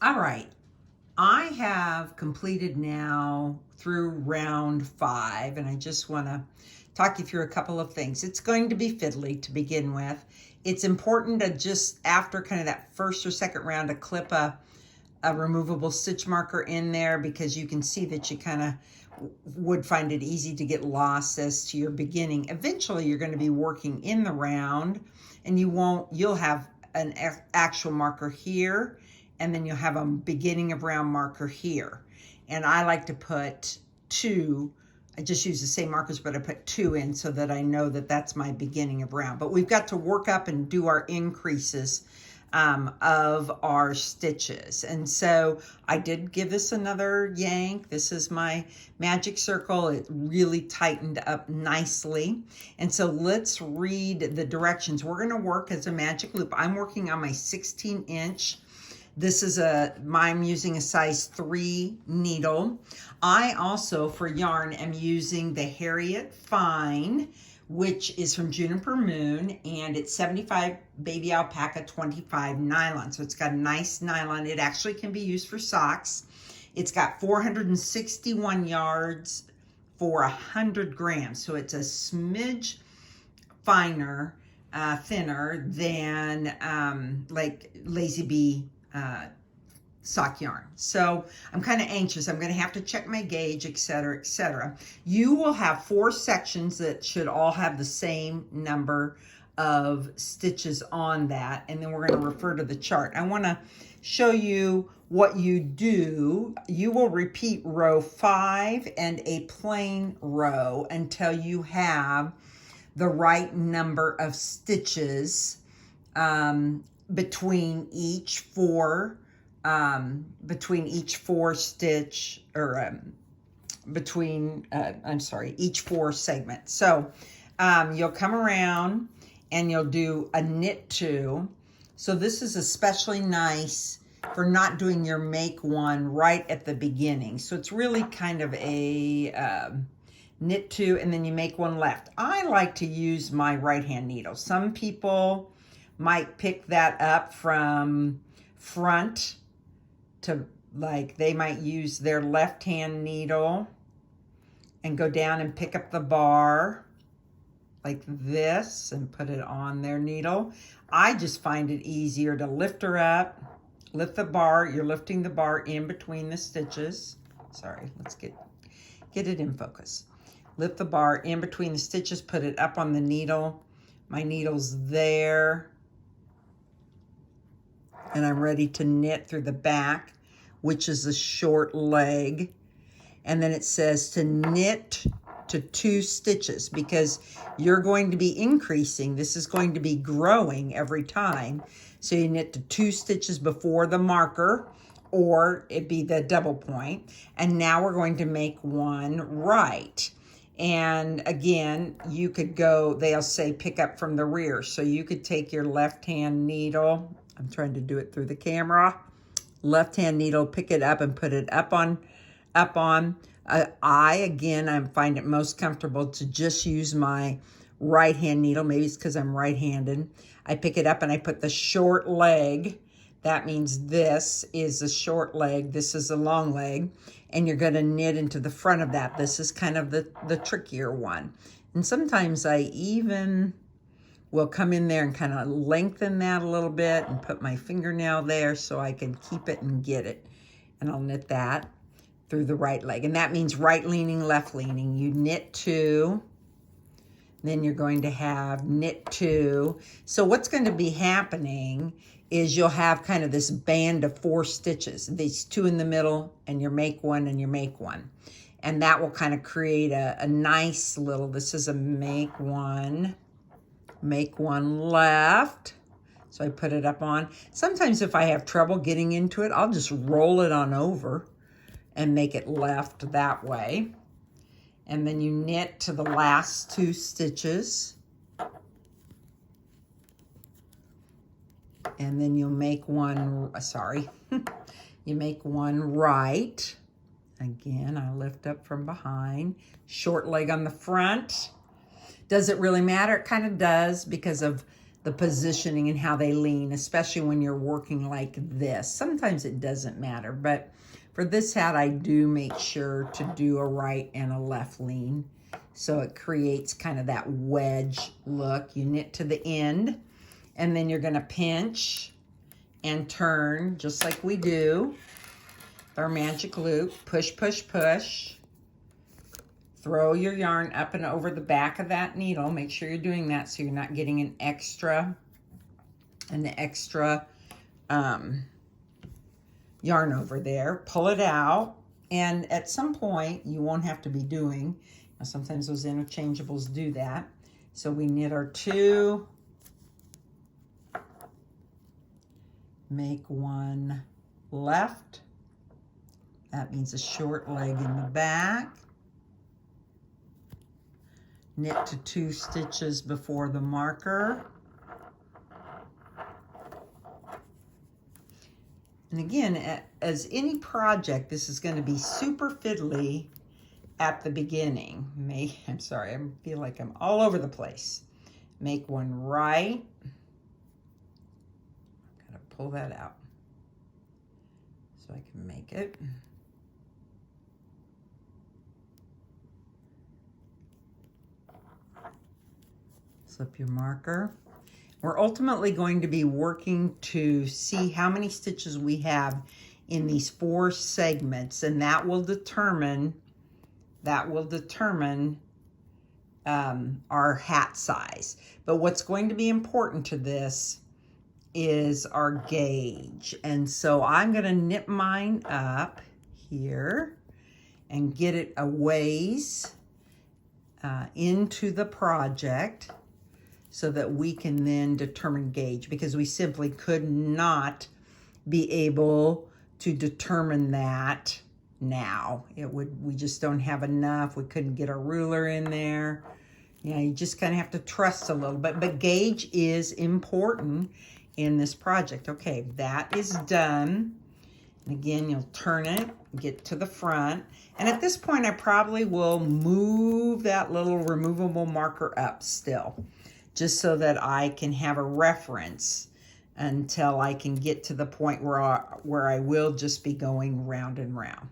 All right, I have completed now through round 5, and I just want to talk you through a couple of things. It's going to be fiddly to begin with. It's important to just after kind of that first or second round to clip a removable stitch marker in there, because you can see that you kind of would find it easy to get lost as to your beginning. Eventually you're going to be working in the round, and you'll have an actual marker here, and then you'll have a beginning of round marker here. And I like to put 2. I just use the same markers, but I put 2 in so that I know that that's my beginning of round. But we've got to work up and do our increases of our stitches. And so I did give this another yank. This is my magic circle. It really tightened up nicely. And so let's read the directions. We're going to work as a magic loop. I'm working on my 16-inch. This is I'm using a size 3 needle. I also, for yarn, am using the Harriet Fine, which is from Juniper Moon, and it's 75 baby alpaca, 25 nylon. So it's got a nice nylon. It actually can be used for socks. It's got 461 yards for 100 grams. So it's a smidge finer, thinner than like Lazy Bee sock yarn. So I'm kind of anxious. I'm going to have to check my gauge, etc., etc. You will have 4 sections that should all have the same number of stitches on that, and then we're going to refer to the chart. I want to show you what you do. You will repeat row 5 and a plain row until you have the right number of stitches between each 4 stitch, or each 4 segments. So you'll come around and you'll do a knit 2. So this is especially nice for not doing your make 1 right at the beginning. So it's really kind of a knit 2, and then you make 1 left. I like to use my right hand needle. Some people might pick that up from front to, like, they might use their left hand needle and go down and pick up the bar like this and put it on their needle. I just find it easier to lift her up, lift the bar. You're lifting the bar in between the stitches. Sorry, let's get it in focus. Lift the bar in between the stitches, put it up on the needle. My needle's there, and I'm ready to knit through the back, which is a short leg. And then it says to knit to 2 stitches, because you're going to be increasing. This is going to be growing every time. So you knit to 2 stitches before the marker, or it'd be the double point. And now we're going to make 1 right. And again, you could go, they'll say pick up from the rear. So you could take your left hand needle. I'm trying to do it through the camera. Left hand needle, pick it up and put it up on. I find it most comfortable to just use my right hand needle. Maybe it's because I'm right-handed. I pick it up and I put the short leg. That means this is a short leg. This is a long leg. And you're going to knit into the front of that. This is kind of the trickier one. And sometimes I even will come in there and kind of lengthen that a little bit and put my fingernail there so I can keep it and get it. And I'll knit that through the right leg. And that means right leaning, left leaning. You knit 2. Then you're going to have knit 2. So what's going to be happening is you'll have kind of this band of 4 stitches, these 2 in the middle, and your make 1 and your make 1. And that will kind of create a nice little, this is a make 1 left. So I put it up on. Sometimes if I have trouble getting into it, I'll just roll it on over and make it left that way. And then you knit to the last 2 stitches. And then you'll make 1, you make 1 right. Again, I lift up from behind. Short leg on the front. Does it really matter? It kind of does, because of the positioning and how they lean, especially when you're working like this. Sometimes it doesn't matter, but for this hat, I do make sure to do a right and a left lean. So it creates kind of that wedge look. You knit to the end, and then you're gonna pinch and turn just like we do. Our magic loop, push, push, push. Throw your yarn up and over the back of that needle. Make sure you're doing that so you're not getting an extra yarn over there. Pull it out, and at some point you won't have to be doing. Now, sometimes those interchangeables do that. So we knit our two, make one left. That means a short leg in the back. Knit to 2 stitches before the marker. And again, as any project, this is going to be super fiddly at the beginning. I'm sorry, I feel like I'm all over the place. Make one right. I'm going to pull that out so I can make it. Slip your marker. We're ultimately going to be working to see how many stitches we have in these 4 segments, and that will determine our hat size. But what's going to be important to this is our gauge. And so I'm going to knit mine up here and get it a ways into the project, so that we can then determine gauge, because we simply could not be able to determine that now. We just don't have enough. We couldn't get a ruler in there. Yeah, you just kind of have to trust a little bit, but gauge is important in this project. Okay, that is done. And again, you'll turn it, get to the front. And at this point, I probably will move that little removable marker up still, just so that I can have a reference until I can get to the point where I will just be going round and round.